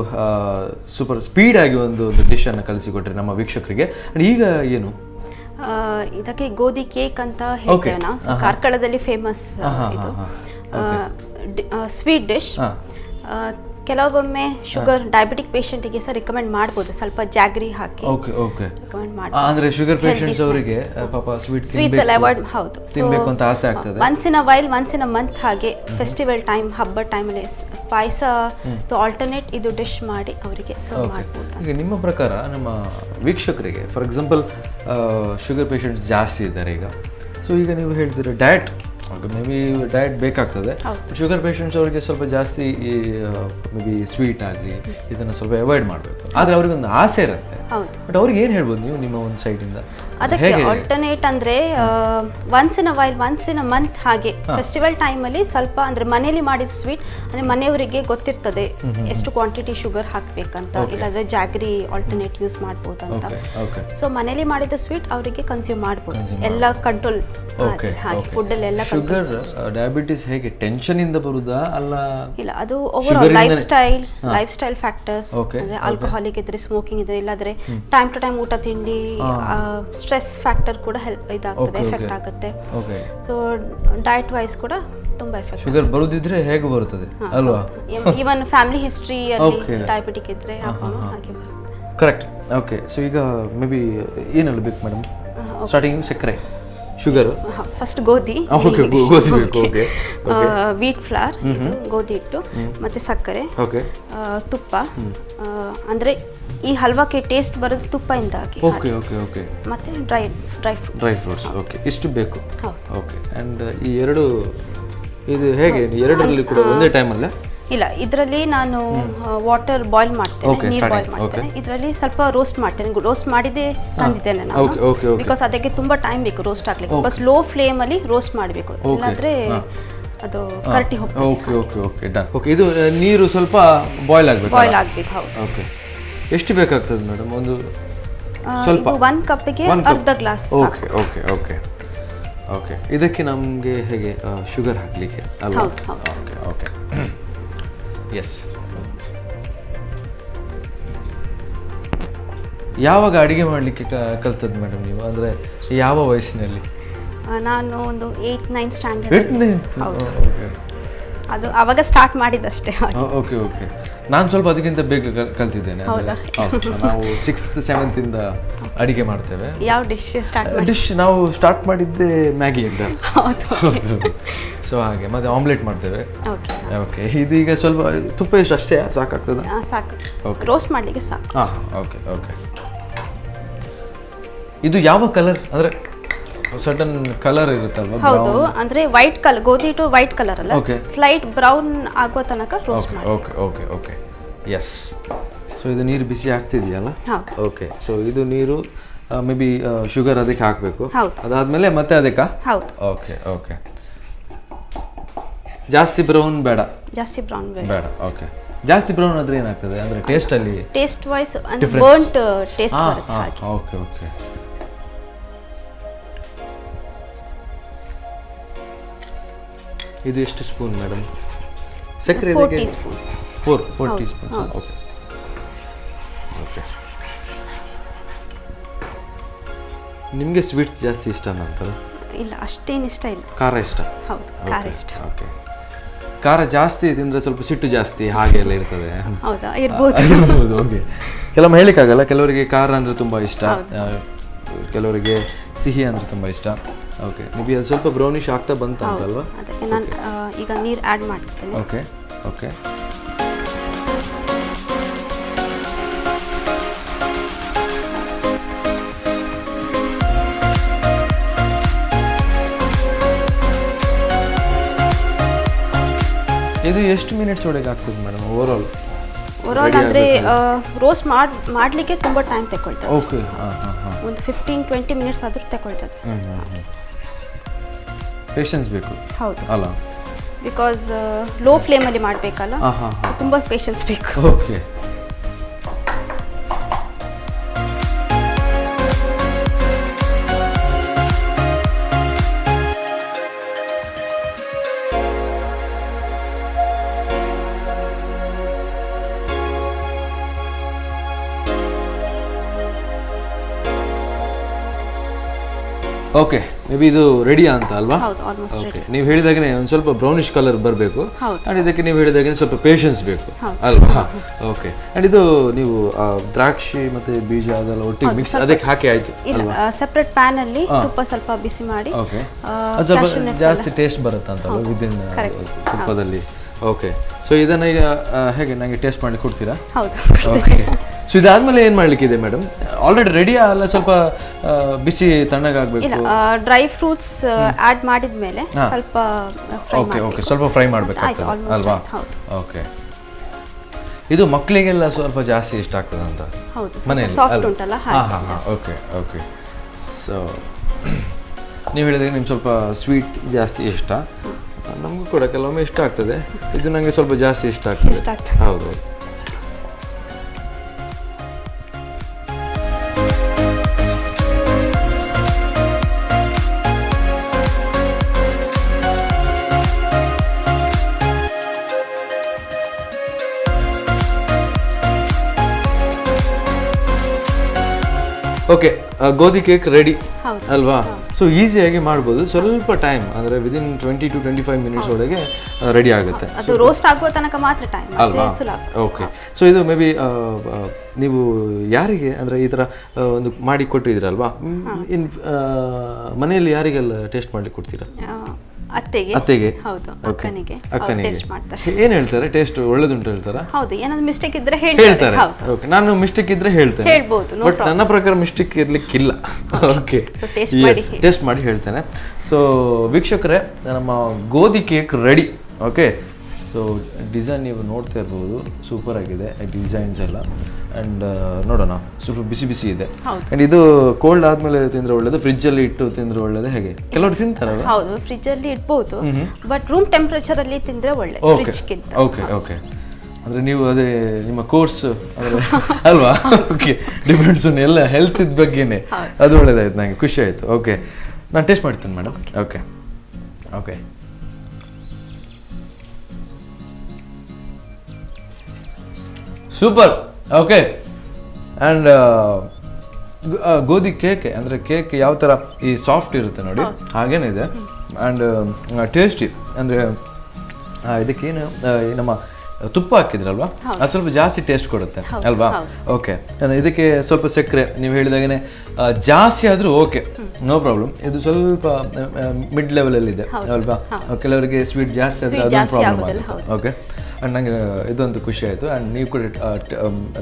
ಸೂಪರ್ ಸ್ಪೀಡಾಗಿ ಒಂದು ಡಿಶನ್ನು ಕಲಿಸಿಕೊಟ್ರಿ ನಮ್ಮ ವೀಕ್ಷಕರಿಗೆ. ಈಗ ಏನು ಇದಕ್ಕೆ ಗೋಧಿ ಕೇಕ್ ಅಂತ ಹೇಳ್ತೇವೆ ನಾವು. ಕಾರ್ಕಳದಲ್ಲಿ ಫೇಮಸ್ ಇದು ಸ್ವೀಟ್ ಡಿಶ್. ಕೆಲವೊಮ್ಮೆ ಶುಗರ್ ಡಯಾಬಿಟಿಕ್ ಪೇಷಂಟಿಗೆ ಸಹ ರಿಕಮೆಂಡ್ ಮಾಡ್ಬೋದು, ಸ್ವಲ್ಪ ಜಾಗ್ರಿ ಹಾಕಿ ರಿಕಮೆಂಡ್ ಮಾಡ್ಬೋದು. ಅಂದ್ರೆ ಶುಗರ್ ಪೇಷಂಟ್ಸ್ ಅವರಿಗೆ ಪಾಪ ಸ್ವೀಟ್ಸ್ ಎಲ್ಲ ಅವಾಯ್ಡ್, ಹೌದು, ತಿನ್ಬೇಕು ಅಂತ ಆಸೆ ಆಗ್ತದೆ. Once in a while, once in a month, ಹಾಗೆ ಫೆಸ್ಟಿವಲ್ ಟೈಮ್, ಹಬ್ಬ ಟೈಮಲ್ಲಿ ಪಾಯಸ ಆಲ್ಟರ್ನೇಟ್ ಇದು ಡಿಶ್ ಮಾಡಿ ಅವರಿಗೆ ಸರ್ವ್ ಮಾಡ್ಬೋದು. ಈಗ ನಿಮ್ಮ ಪ್ರಕಾರ ನಮ್ಮ ವೀಕ್ಷಕರಿಗೆ, ಫಾರ್ ಎಕ್ಸಾಂಪಲ್ ಶುಗರ್ ಪೇಷಂಟ್ಸ್ ಜಾಸ್ತಿ ಇದ್ದಾರೆ ಈಗ, ಸೊ ಈಗ ನೀವು ಹೇಳ್ತೀರಾ ಡಯಟ್, ಮೇ ಬಿ ಡಯಟ್ ಬೇಕಾಗ್ತದೆ. ಶುಗರ್ ಪೇಷಂಟ್ಸ್ ಅವರಿಗೆ ಸ್ವಲ್ಪ ಜಾಸ್ತಿ ಈ ಮೇ ಬಿ ಸ್ವೀಟ್ ಆಗಲಿ ಇದನ್ನು ಸ್ವಲ್ಪ ಅವಾಯ್ಡ್ ಮಾಡಬೇಕು. ಆದರೆ ಅವ್ರಿಗೊಂದು ಆಸೆ ಇರುತ್ತೆ, ಹೌದು. ಬಟ್ ಅವ್ರಿಗೆ ಏನು ಹೇಳ್ಬೋದು ನೀವು ನಿಮ್ಮ ಒಂದು ಸೈಡಿಂದ? ಅದಕ್ಕೆ ಆಲ್ಟರ್ನೇಟ್ ಅಂದರೆ ಒನ್ಸ್ ಇನ್ ಅ ಮಂತ್ ಹಾಗೆ ಫೆಸ್ಟಿವಲ್ ಟೈಮಲ್ಲಿ ಸ್ವಲ್ಪ ಅಂದರೆ ಮನೇಲಿ ಮಾಡಿದ ಸ್ವೀಟ್ ಅಂದರೆ ಮನೆಯವರಿಗೆ ಗೊತ್ತಿರ್ತದೆ ಎಷ್ಟು ಕ್ವಾಂಟಿಟಿ ಶುಗರ್ ಹಾಕಬೇಕಂತ, ಇಲ್ಲಾಂದರೆ ಜಾಗ್ರಿ ಆಲ್ಟರ್ನೇಟ್ ಯೂಸ್ ಮಾಡ್ಬೋದು ಅಂತ. ಸೊ ಮನೇಲಿ ಮಾಡಿದ ಸ್ವೀಟ್ ಅವರಿಗೆ ಕನ್ಸ್ಯೂಮ್ ಮಾಡ್ಬೋದು, ಎಲ್ಲ ಕಂಟ್ರೋಲ್ ಹಾಗೆ ಫುಡ್ಡಲ್ಲಿ ಎಲ್ಲ. ಶುಗರ್ ಡಯಾಬಿಟಿಸ್ ಹೇಗೆ ಟೆನ್ಷನ್ ಇಂದ ಬರುದಾ ಅಲ್ಲ? ಇಲ್ಲ, ಅದು ಓವರ್ ಲೈಫ್ ಸ್ಟೈಲ್ ಫ್ಯಾಕ್ಟರ್ಸ್, ಅಂದರೆ ಆಲ್ಕೋಹಾಲಿಕ್ ಇದ್ರೆ, ಸ್ಮೋಕಿಂಗ್ ಇದ್ರೆ, ಇಲ್ಲಾಂದ್ರೆ ಟೈಮ್ ಟು ಟೈಮ್ ಊಟ ತಿಂಡಿ, ಸ್ಟ್ರೆಸ್ ಫ್ಯಾಕ್ಟರ್ ಕೂಡ ಇದಾಗ್ತದೆ, ಎಫೆಕ್ಟ್ ಆಗುತ್ತೆ. ಸೊ ಡಯಟ್ ವೈಸ್ ಕೂಡ ತುಂಬಾ ಎಫೆಕ್ಟ್. ಶುಗರ್ ಬರುದಿದ್ರೆ ಹೇಗೆ ಬರುತ್ತದೆ ಅಲ್ವಾ? ಈವನ್ ಫ್ಯಾಮಿಲಿ ಹಿಸ್ಟ್ರಿ ಅಲ್ಲಿ ಡಯಾಬಿಟಿಕ್ ಇದ್ರೆ ಹಾಗೆ ಬರುತ್ತೆ. ಕರೆಕ್ಟ್. ಓಕೆ, ಸೊ ಈಗ ಮೇ ಬಿ ಏನೆಲ್ಲ ಬೇಕು ಮೇಡಮ್? ಸ್ಟಾರ್ಟಿಂಗ್ ಸಕ್ಕರೆ, ಶುಗರ್, ಫಸ್ಟ್ ಗೋಧಿ ಬೇಕು, ವೀಟ್ ಫ್ಲವರ್, ಗೋಧಿ ಹಿಟ್ಟು, ಮತ್ತೆ ಸಕ್ಕರೆ, ತುಪ್ಪ. ಅಂದ್ರೆ ಈ ಹಲ್ವಾಕ್ಕೆ ಟೇಸ್ಟ್ ಬರೋದು ತುಪ್ಪದಿಂದ ಹಾಕಿ, ಮತ್ತೆ ಡ್ರೈ ಫ್ರೂಟ್ಸ್. ಓಕೆ, ಇಷ್ಟು ಬೇಕು. ಓಕೆ, ಅಂಡ್ ಈ ಎರಡು ಇದು ಹೇಗೆ ಎರಡರಲ್ಲಿ ಕೂಡ ಒಂದೇ ಟೈಮಲ್ಲಿ? ಇಲ್ಲ, ಇದರಲ್ಲಿ ನಾನು ವಾಟರ್ ಬಾಯ್ಲ್ ಮಾಡ್ತೇನೆ, ನೀರು ಬಾಯ್ಲ್ ಮಾಡ್ತೇನೆ. ಇದರಲ್ಲಿ ಸ್ವಲ್ಪ ರೋಸ್ಟ್ ಮಾಡ್ತೇನೆ, ರೋಸ್ಟ್ ಮಾಡಿದೆ ತಂದಿದ್ದೇನೆ ನಾನು, ಬಿಕಾಸ್ ಅದಕ್ಕೆ ತುಂಬಾ ಟೈಮ್ ಬೇಕು ರೋಸ್ಟ್ ಆಗ್ಲಿಕ್ಕೆ. ಬಿಕಾಸ್ ಲೋ ಫ್ಲೇಮ್ ಅಲ್ಲಿ ರೋಸ್ಟ್ ಮಾಡಬೇಕು, ಇಲ್ಲಾಂದ್ರೆ ಅದು ಕರಟಿ ಹೋಗ್ತದೆ. Okay okay okay done. Okay, ಇದು ನೀರು ಸ್ವಲ್ಪ ಬಾಯ್ಲ್ ಆಗಬೇಕು. ಹೌದು. ಓಕೆ, ಎಷ್ಟು ಬೇಕಾಗ್ತದೆ ಮೇಡಮ್? ಒಂದು ಸ್ವಲ್ಪ 1 ಕಪ್ಪಿಗೆ ಅರ್ಧ glass. Okay okay okay okay. ಇದಕ್ಕೆ ನಮಗೆ ಹೇಗೆ ಶುಗರ್ ಹಾಕಲಿಕ್ಕೆ ಅಲ್ವಾ? Okay okay, yes. ಯಾವಾಗ ಅಡಿಗೆ ಮಾಡಲಿಕ್ಕೆ ಕಲ್ತದ್ದು ಮೇಡಮ್ ನೀವು? ಅಂದರೆ ಯಾವ ವಯಸ್ಸಿನಲ್ಲಿ? ನಾನು ಒಂದು 8-9 ಸ್ಟ್ಯಾಂಡರ್ಡ್. ಅದು ಅವಾಗ ಸ್ಟಾರ್ಟ್ ಮಾಡಿದ್ದಷ್ಟೇ. ಓಕೆ ಓಕೆ, ನಾನು ಸ್ವಲ್ಪ ಅದಕ್ಕಿಂತ ಬೇಗ ಕಲ್ತಿದ್ದೇನೆ. ನಾವು 6th 7th ಇಂದ ಅಡಿಗೆ ಮಾಡ್ತೇವೆ. ಯಾವ ಡಿಶ್ ನಾವು ಸ್ಟಾರ್ಟ್ ಮಾಡಿದ್ದೆ ಮ್ಯಾಗಿ ಅಂತ. ಸೊ ಹಾಗೆ, ಮತ್ತೆ ಆಮ್ಲೆಟ್ ಮಾಡ್ತೇವೆ. ಓಕೆ, ಇದೀಗ ಸ್ವಲ್ಪ ತುಪ್ಪ ಎಷ್ಟು ಅಷ್ಟೇ ಸಾಕಾಗ್ತದೆ? ಸಾಕು, ರೋಸ್ಟ್ ಮಾಡಲಿಕ್ಕೆ ಸಾಕು. ಹಾಂ, ಓಕೆ ಓಕೆ. ಇದು ಯಾವ ಕಲರ್ ಅಂದರೆ ಸಡನ್ ಕಲರ್ ಇರುತ್ತಲ್ವಾ? ಹೌದು, ಅಂದ್ರೆ ವೈಟ್ ಕಲರ್, ಗೋಧಿ ಹಿಟ್ಟು ವೈಟ್ ಕಲರ್ ಅಲ್ಲ, ಸ್ಲೈಟ್ ಬ್ರೌನ್ ಆಗುವ ತನಕ ರೋಸ್ಟ್ ಮಾಡಿ. Okay okay okay, yes. So ಇದು ನೀರು ಬಿಸಿ ಆಗ್ತಿದೆಯಲ್ಲ? ಓಕೆ, ಸೊ ಇದು ನೀರು ಮೇ ಬಿ ಶುಗರ್ ಅದಕ್ಕೆ ಹಾಕಬೇಕು, ಅದಾದ್ಮೇಲೆ ಮತ್ತೆ ಅದಕ್ಕೆ? ಹೌದು. ಓಕೆ ಓಕೆ, ಜಾಸ್ತಿ ಬ್ರೌನ್ ಬೇಡ? ಜಾಸ್ತಿ ಬ್ರೌನ್ ಬೇಡ. ಓಕೆ, ಜಾಸ್ತಿ ಬ್ರೌನ್ ಆದ್ರೆ ಏನಾಗ್ತದೆ ಅಂದ್ರೆ ಟೇಸ್ಟ್ ಅಲ್ಲಿ? ಟೇಸ್ಟ್ ವೈಸ್ ಬರ್ನ್ಟ್ ಟೇಸ್ಟ್ ಬರುತ್ತೆ ಹಾಗೆ. Okay okay. ಇದು ಎಷ್ಟು ಸ್ಪೂನ್ ಮೇಡಮ್ ಸಕ್ಕರೆ? 4 ಟೀಸ್ಪೂನ್. 4 ಟೀಸ್ಪೂನ್. Okay okay. ನಿಮಗೆ ಸ್ವೀಟ್ಸ್ ಜಾಸ್ತಿ ಇಷ್ಟನಾ ಅಂತಲ್ಲ? ಇಲ್ಲ, ಅಷ್ಟೇನು ಇಷ್ಟ ಇಲ್ಲ. ಖಾರ ಇಷ್ಟ? ಹೌದು, ಖಾರ ಇಷ್ಟ. ಓಕೆ, ಖಾರ ಜಾಸ್ತಿ ತಿಂದರೆ ಸ್ವಲ್ಪ ಸಿಟ್ಟು ಜಾಸ್ತಿ ಹಾಗೆ ಎಲ್ಲ ಇರ್ತದೆ. ಹೌದಾ? ಇರ್ಬೋದು. ಓಕೆ, ಕೆಲವೊಮ್ಮೆ ಹೇಳಿಕ್ಕಾಗಲ್ಲ. ಕೆಲವರಿಗೆ ಖಾರ ಅಂದರೆ ತುಂಬ ಇಷ್ಟ, ಕೆಲವರಿಗೆ ಸಿಹಿ ಅಂದರೆ ತುಂಬ ಇಷ್ಟ. ಓಕೆ, ಮೇ ಬಿ ಅದು ಸ್ವಲ್ಪ ಬ್ರೌನಿಶ್ ಆಗ್ತಾ ಬಂತ ಅಂತಲ್ವಾ? ಅದಕ್ಕೆ ನಾನು ಈಗ ನೀರು ಆ್ಯಡ್ ಮಾಡ್ತೇನೆ. Okay okay. ಇದು ಎಷ್ಟು ಮಿನಿಟ್ಸ್ ಒಳಗೆ ಆಗ್ತದೆ ಮೇಡಮ್ ಓವರಾಲ್? ಅಂದರೆ ರೋಸ್ಟ್ ಮಾಡಲಿಕ್ಕೆ ತುಂಬ ಟೈಮ್ ತಗೊಳ್ತದೆ. ಓಕೆ, ಒಂದು 15-20 ಮಿನಿಟ್ಸ್ ಆದರೂ ತಗೊಳ್ತದೆ. ಪೇಷನ್ಸ್ ಬೇಕು. ಹೌದು ಅಲ್ಲ, ಬಿಕಾಸ್ ಲೋ ಫ್ಲೇಮಲ್ಲಿ ಮಾಡಬೇಕಲ್ಲ, ತುಂಬ ಪೇಷನ್ಸ್ ಬೇಕು. ಓಕೆ. ಓಕೆ, ಮೇ ಬಿ ಇದು ರೆಡಿಯಾ ಅಂತ ಅಲ್ವಾ? ಹೌದು, ಆಲ್ಮೋಸ್ಟ್ ರೆಡಿ. ನೀವು ಹೇಳಿದಾಗನೇ ಒಂದು ಸ್ವಲ್ಪ ಬ್ರೌನಿಶ್ ಕಲರ್ ಬರಬೇಕು, ಆ್ಯಂಡ್ ಇದಕ್ಕೆ ನೀವು ಹೇಳಿದಾಗನೇ ಸ್ವಲ್ಪ ಪೇಷನ್ಸ್ ಬೇಕು ಅಲ್ವಾ? ಓಕೆ, ಆ್ಯಂಡ್ ಇದು ನೀವು ದ್ರಾಕ್ಷಿ ಮತ್ತೆ ಬೀಜ ಅದೆಲ್ಲ ಒಟ್ಟಿಗೆ ಮಿಕ್ಸ್ ಅದಕ್ಕೆ ಹಾಕಿ ಆಯ್ತು ಅಲ್ವಾ? ಸೆಪರೇಟ್ ಪ್ಯಾನ್ ಅಲ್ಲಿ ತುಪ್ಪ ಸ್ವಲ್ಪ ಬಿಸಿ ಮಾಡಿ. ಓಕೆ, ಅದು ಸ್ವಲ್ಪ ಜಾಸ್ತಿ ಟೇಸ್ಟ್ ಬರುತ್ತೆ ಅಂತಲ್ವಾ ವಿದಿನ್ ತುಪ್ಪದಲ್ಲಿ? ಓಕೆ, ಸೊ ಇದನ್ನ ಈಗ ಹೇಗೆ ನನಗೆ ಟೇಸ್ಟ್ ಮಾಡಿ ಕೊಡ್ತೀರಾ? ಹೌದು. ಓಕೆ, ಸೊ ಇದಾದ್ಮೇಲೆ ಏನು ಮಾಡ್ಲಿಕ್ಕಿದೆ ಮೇಡಮ್? ಆಲ್ರೆಡಿ ರೆಡಿಯಾ ಅಲ್ಲ ಸ್ವಲ್ಪ ಬಿಸಿ ತಣ್ಣಗಾಗಬೇಕು? ಇಲ್ಲ, ಡ್ರೈ ಫ್ರೂಟ್ಸ್ ಆಡ್ ಮಾಡಿದ ಮೇಲೆ ಸ್ವಲ್ಪ ಫ್ರೈ ಓಕೆ ಓಕೆ, ಸ್ವಲ್ಪ ಫ್ರೈ ಮಾಡಬೇಕಾಗ್ತದೆ ಅಲ್ವಾ? ಓಕೆ, ಇದು ಮಕ್ಕಳಿಗೆಲ್ಲ ಸ್ವಲ್ಪ ಜಾಸ್ತಿ ಇಷ್ಟ ಆಗ್ತದೆ ಅಂತ ಮನೆಯಲ್ಲಿ ಸಾಫ್ಟ್ ಉಂಟಲ್ಲ ಓಕೆ ಓಕೆ. ಸೊ ನೀವು ಹೇಳಿದಾಗ ನಿಮ್ಗೆ ಸ್ವಲ್ಪ ಸ್ವೀಟ್ ಜಾಸ್ತಿ ಇಷ್ಟ, ನಮಗೂ ಕೂಡ ಕೆಲವೊಮ್ಮೆ ಇಷ್ಟ ಆಗ್ತದೆ. ಇದು ನನಗೆ ಸ್ವಲ್ಪ ಜಾಸ್ತಿ ಇಷ್ಟ ಆಗ್ತದೆ. ಹೌದು. ಓಕೆ, ಗೋಧಿ ಕೇಕ್ ರೆಡಿ ಅಲ್ವಾ? ಸೊ ಈಸಿಯಾಗಿ ಮಾಡ್ಬೋದು, ಸ್ವಲ್ಪ ಟೈಮ್ ಅಂದರೆ ವಿದಿನ್ 20 to 25 ಮಿನಿಟ್ಸ್ ಒಳಗೆ ರೆಡಿ ಆಗುತ್ತೆ. ಅದು ರೋಸ್ಟ್ ಆಗುವ ತನಕ ಮಾತ್ರ ಟೈಮ್ ಅಲ್ವಾ? ಓಕೆ. ಸೊ ಇದು ಮೇ ಬಿ ನೀವು ಯಾರಿಗೆ ಅಂದರೆ ಈ ಥರ ಒಂದು ಮಾಡಿ ಕೊಟ್ಟಿದ್ದೀರಲ್ವಾ, ಇನ್ ಮನೆಯಲ್ಲಿ ಯಾರಿಗೆಲ್ಲ ಟೇಸ್ಟ್ ಮಾಡ್ಲಿಕ್ಕೆ ಕೊಡ್ತೀರಾ? ಅತ್ತೆಗೆ. ಹೌದು, ಅಕ್ಕನಿಗೆ ಟೇಸ್ಟ್ ಮಾಡ್ತಾರೆ. ಏನು ಹೇಳ್ತಾರೆ? ಟೇಸ್ಟ್ ಒಳ್ಳೇದುಂಟು ಹೇಳ್ತಾರಾ? ಹೌದು, ಏನಾದ್ರು ಮಿಸ್ಟೇಕ್ ಇದ್ರೆ ಹೇಳ್ತಾರೆ. ಓಕೆ, ನಾನು ಮಿಸ್ಟೇಕ್ ಇದ್ರೆ ಹೇಳ್ತೇನೆ, ಬಟ್ ನನ್ನ ಪ್ರಕಾರ ಮಿಸ್ಟೇಕ್ ಇರ್ಲಿಕ್ಕಿಲ್ಲ. ಓಕೆ, ಟೇಸ್ಟ್ ಮಾಡಿ ಹೇಳ್ತೇನೆ. ಸೊ ವೀಕ್ಷಕರೇ, ನಮ್ಮ ಗೋಧಿ cake ready. Okay, so design ನೀವು ನೋಡ್ತಾ ಇರ್ಬೋದು, ಸೂಪರ್ ಆಗಿದೆ ಡಿಸೈನ್ಸ್ ಎಲ್ಲ. ಆ್ಯಂಡ್ ನೋಡೋಣ, ಸ್ವಲ್ಪ ಬಿಸಿ ಬಿಸಿ ಇದೆ. ಆ್ಯಂಡ್ ಇದು ಕೋಲ್ಡ್ ಆದಮೇಲೆ ತಿಂದರೆ ಒಳ್ಳೇದು, ಫ್ರಿಜ್ಜಲ್ಲಿ ಇಟ್ಟು ತಿಂದರೆ ಒಳ್ಳೇದು, ಹೇಗೆ? ಕೆಲವರು ತಿಂತಾರಲ್ಲ? ಹೌದು, ಫ್ರಿಜ್ಜಲ್ಲಿ ಇಡ್ಬೋದು, ಬಟ್ ರೂಮ್ ಟೆಂಪರೇಚರಲ್ಲಿ ತಿಂದರೆ ಒಳ್ಳೆ. Okay okay. ಅಂದರೆ ನೀವು ಅದೇ ನಿಮ್ಮ ಕೋರ್ಸ್ ಅಂದರೆ ಅಲ್ವಾ? ಓಕೆ, ಡಿಪೆಂಡ್ಸ್ ಎಲ್ಲ ಹೆಲ್ತ್ ಬಗ್ಗೆನೇ. ಅದು ಒಳ್ಳೇದಾಯ್ತು, ನನಗೆ ಖುಷಿ ಆಯಿತು. ಓಕೆ, ನಾನು ಟೇಸ್ಟ್ ಮಾಡ್ತೇನೆ madam. Okay okay. Super. Okay, and ಗೋಧಿ ಕೇಕ್ ಅಂದರೆ ಕೇಕ್ ಯಾವ ಥರ ಈ ಸಾಫ್ಟ್ ಇರುತ್ತೆ ನೋಡಿ, ಹಾಗೇನಿದೆ. ಆ್ಯಂಡ್ ಟೇಸ್ಟಿ ಅಂದರೆ ಇದಕ್ಕೇನು ನಮ್ಮ ತುಪ್ಪ ಹಾಕಿದ್ರಲ್ವಾ, ಅದು ಸ್ವಲ್ಪ ಜಾಸ್ತಿ ಟೇಸ್ಟ್ ಕೊಡುತ್ತೆ ಅಲ್ವಾ? ಓಕೆ, ಇದಕ್ಕೆ ಸ್ವಲ್ಪ ಸಕ್ಕರೆ ನೀವು ಹೇಳಿದಾಗೇ ಜಾಸ್ತಿ ಆದರೂ ಓಕೆ, ನೋ ಪ್ರಾಬ್ಲಮ್. ಇದು ಸ್ವಲ್ಪ ಮಿಡ್ ಲೆವೆಲಲ್ಲಿದೆ ಅಲ್ವಾ? ಕೆಲವರಿಗೆ ಸ್ವೀಟ್ ಜಾಸ್ತಿ ಆದರೆ ಅದೊಂದು ಪ್ರಾಬ್ಲಮ್ ಆಗುತ್ತೆ. ಓಕೆ, ಆ್ಯಂಡ್ ನನಗೆ ಇದೊಂದು ಖುಷಿ ಆಯಿತು. ಆ್ಯಂಡ್ ನೀವು ಕೂಡ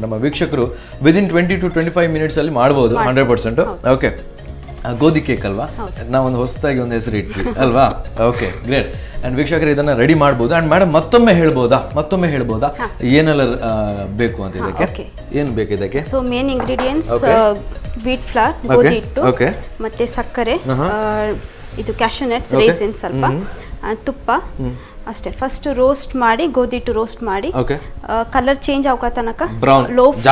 ನಮ್ಮ ವೀಕ್ಷಕರು ವಿದಿನ್ 20 to 25 ಮಿನಿಟ್ಸಲ್ಲಿ ಮಾಡ್ಬೋದು 100%. ಓಕೆ, ಗೋಧಿ ಕೇಕ್ ಅಲ್ವಾ? ನಾವೊಂದು ಹೊಸದಾಗಿ ಒಂದು ಹೆಸರು ಇಟ್ವಿ ಅಲ್ವಾ? Okay, great. ಆ್ಯಂಡ್ ವೀಕ್ಷಕರು ಇದನ್ನು ರೆಡಿ ಮಾಡ್ಬೋದು. ಆ್ಯಂಡ್ ಮೇಡಮ್ ಮತ್ತೊಮ್ಮೆ ಹೇಳ್ಬೋದಾ ಏನೆಲ್ಲ ಬೇಕು ಅಂತ ಇದಕ್ಕೆ? ಏನು ಬೇಕು ಇದಕ್ಕೆ? So main ingredients wheat flour, ಗೋಧಿ ಹಿಟ್ಟು, ಮತ್ತೆ ಸಕ್ಕರೆ, ಇದು ಕ್ಯಾಶ್ಯೂ ನಟ್ಸ್, ರೇಸಿನ್, ಸ್ವಲ್ಪ ತುಪ್ಪ, ಅಷ್ಟೇ. ಫಸ್ಟ್ ರೋಸ್ಟ್ ಮಾಡಿ, ಗೋಧಿ ಹಿಟ್ಟು ರೋಸ್ಟ್ ಮಾಡಿ, ಕಲರ್ ಚೇಂಜ್ ಆಗೋ ತನಕ ಲೋ ಫ್ಲೇಮ್,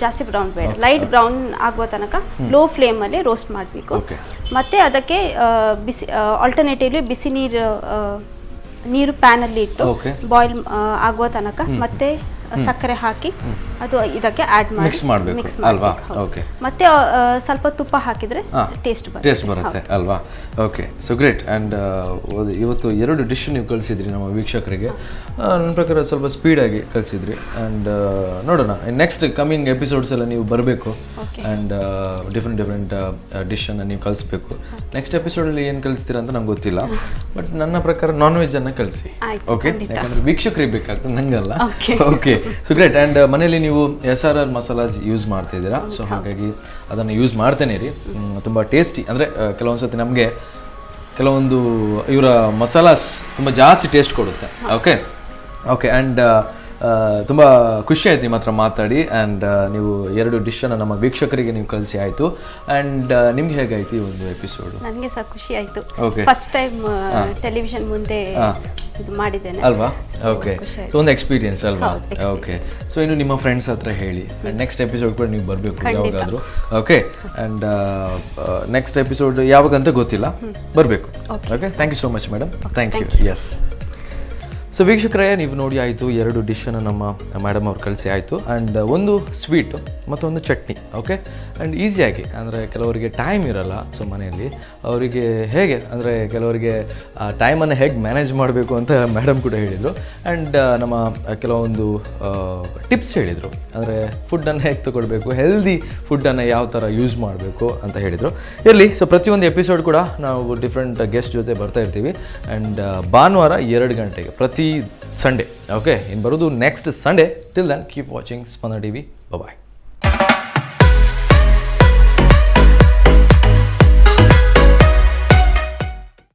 ಜಾಸ್ತಿ ಬ್ರೌನ್ ಬೇಡ, ಲೈಟ್ ಬ್ರೌನ್ ಆಗುವ ತನಕ ಲೋ ಫ್ಲೇಮ್ ಅಲ್ಲಿ ರೋಸ್ಟ್ ಮಾಡಬೇಕು. ಮತ್ತೆ ಅದಕ್ಕೆ ಬಿಸಿ ಆಲ್ಟರ್ನೇಟಿವ್ಲಿ ಬಿಸಿ ನೀರು ಪ್ಯಾನ್ ಅಲ್ಲಿ ಇಟ್ಟು ಬಾಯ್ಲ್ ಆಗುವ ತನಕ ಮತ್ತೆ ಸಕ್ಕರೆ ಹಾಕಿ ಅದು ಇದಕ್ಕೆ ಆಡ್ ಮಾಡಿ ಮಿಕ್ಸ್ ಅಲ್ವಾ? ಓಕೆ, ಮತ್ತೆ ಸ್ವಲ್ಪ ತುಪ್ಪ ಹಾಕಿದ್ರೆ ಟೇಸ್ಟ್ ಬರುತ್ತೆ ಅಲ್ವಾ? Okay, so great. ಆ್ಯಂಡ್ ಇವತ್ತು 2 ಡಿಶ್ ನೀವು ಕಳಿಸಿದ್ರಿ ನಮ್ಮ ವೀಕ್ಷಕರಿಗೆ. ನನ್ನ ಪ್ರಕಾರ ಸ್ವಲ್ಪ ಸ್ಪೀಡಾಗಿ ಕಳಿಸಿದ್ರಿ. ಆ್ಯಂಡ್ ನೋಡೋಣ, ನೆಕ್ಸ್ಟ್ ಕಮಿಂಗ್ ಎಪಿಸೋಡ್ಸ್ ಎಲ್ಲ ನೀವು ಬರಬೇಕು. ಆ್ಯಂಡ್ ಡಿಫ್ರೆಂಟ್ ಡಿಶನ್ನು ನೀವು ಕಳಿಸ್ಬೇಕು. ನೆಕ್ಸ್ಟ್ ಎಪಿಸೋಡಲ್ಲಿ ಏನು ಕಳಿಸ್ತೀರಾ ಅಂತ ನಂಗೆ ಗೊತ್ತಿಲ್ಲ, ಬಟ್ ನನ್ನ ಪ್ರಕಾರ ನಾನ್ ವೆಜ್ಜನ್ನು ಕಳಿಸಿ. ಓಕೆ, ಯಾಕಂದರೆ ವೀಕ್ಷಕರಿಗೆ ಬೇಕಾಗ್ತದೆ, ನಂಗಲ್ಲ. Okay, so great. ಆ್ಯಂಡ್ ಮನೇಲಿ ನೀವು SRR ಮಸಾಲಾಸ್ ಯೂಸ್ ಮಾಡ್ತಾ ಇದ್ದೀರಾ, ಸೊ ಹಾಗಾಗಿ ಅದನ್ನು ಯೂಸ್ ಮಾಡ್ತೇನೆ ರೀ. ತುಂಬ ಟೇಸ್ಟಿ, ಅಂದರೆ ಕೆಲವೊಂದು ಸತಿ ನಮಗೆ ಕೆಲವೊಂದು ಇವರ ಮಸಾಲಾಸ್ ತುಂಬ ಜಾಸ್ತಿ ಟೇಸ್ಟ್ ಕೊಡುತ್ತೆ. Okay okay. ಆ್ಯಂಡ್ ತುಂಬ ಖುಷಿ ಆಯ್ತು ನಿಮ್ಮ ಹತ್ರ ಮಾತಾಡಿ. ಆ್ಯಂಡ್ ನೀವು 2 ಡಿಶನ್ನು ನಮ್ಮ ವೀಕ್ಷಕರಿಗೆ ನೀವು ಕಳಿಸಿ ಆಯಿತು. ಆ್ಯಂಡ್ ನಿಮ್ಗೆ ಹೇಗಾಯಿತು ಈ ಒಂದು ಎಪಿಸೋಡು? ನನಗೆ ಸಹ ಖುಷಿ ಆಯಿತು. ಫಸ್ಟ್ ಟೈಮ್ ಟೆಲಿವಿಷನ್ ಮುಂದೆ ಇದು ಮಾಡಿದ್ದೇನೆ ಅಲ್ವಾ? ಓಕೆ, ಸೊ ಒಂದು ಎಕ್ಸ್ಪೀರಿಯನ್ಸ್ ಅಲ್ವಾ? ಓಕೆ, ಸೊ ಇನ್ನು ನಿಮ್ಮ ಫ್ರೆಂಡ್ಸ್ ಹತ್ರ ಹೇಳಿ. ಆ್ಯಂಡ್ ನೆಕ್ಸ್ಟ್ ಎಪಿಸೋಡ್ ಕೂಡ ನೀವು ಬರಬೇಕು ಯಾವಾಗಾದರೂ. ಓಕೆ, ಆ್ಯಂಡ್ ನೆಕ್ಸ್ಟ್ ಎಪಿಸೋಡ್ ಯಾವಾಗಂತ ಗೊತ್ತಿಲ್ಲ, ಬರಬೇಕು. Okay, thank you so much madam. Thank you. Yes. So ವೀಕ್ಷಕರೇ, ನೀವು ನೋಡಿ ಆಯಿತು 2 ಡಿಶನ್ನು ನಮ್ಮ ಮೇಡಮ್ ಅವ್ರು ಕಳಿಸಿ ಆಯಿತು. ಆ್ಯಂಡ್ ಒಂದು ಸ್ವೀಟು ಮತ್ತೊಂದು ಚಟ್ನಿ. ಓಕೆ, ಆ್ಯಂಡ್ ಈಸಿಯಾಗಿ, ಅಂದರೆ ಕೆಲವರಿಗೆ ಟೈಮ್ ಇರಲ್ಲ, ಸೊ ಮನೆಯಲ್ಲಿ ಅವರಿಗೆ ಹೇಗೆ ಅಂದರೆ ಕೆಲವರಿಗೆ ಟೈಮನ್ನು ಹೇಗೆ ಮ್ಯಾನೇಜ್ ಮಾಡಬೇಕು ಅಂತ ಮೇಡಮ್ ಕೂಡ ಹೇಳಿದರು. ಆ್ಯಂಡ್ ನಮ್ಮ ಕೆಲವೊಂದು ಟಿಪ್ಸ್ ಹೇಳಿದರು, ಅಂದರೆ ಫುಡ್ಡನ್ನು ಹೇಗೆ ತೊಗೊಳ್ಬೇಕು, ಹೆಲ್ದಿ ಫುಡ್ಡನ್ನು ಯಾವ ಥರ ಯೂಸ್ ಮಾಡಬೇಕು ಅಂತ ಹೇಳಿದರು. ಇರಲಿ, ಸೊ ಪ್ರತಿಯೊಂದು ಎಪಿಸೋಡ್ ಕೂಡ ನಾವು ಡಿಫ್ರೆಂಟ್ ಗೆಸ್ಟ್ ಜೊತೆ ಬರ್ತಾ ಇರ್ತೀವಿ. ಆ್ಯಂಡ್ ಭಾನುವಾರ 2 ಗಂಟೆಗೆ ಪ್ರತಿ ಸಂಡೇ. ಓಕೆ, ಇನ್ನು ಬರೋದು next Sunday. Till then keep watching Spandana TV. ಬಾಯ್.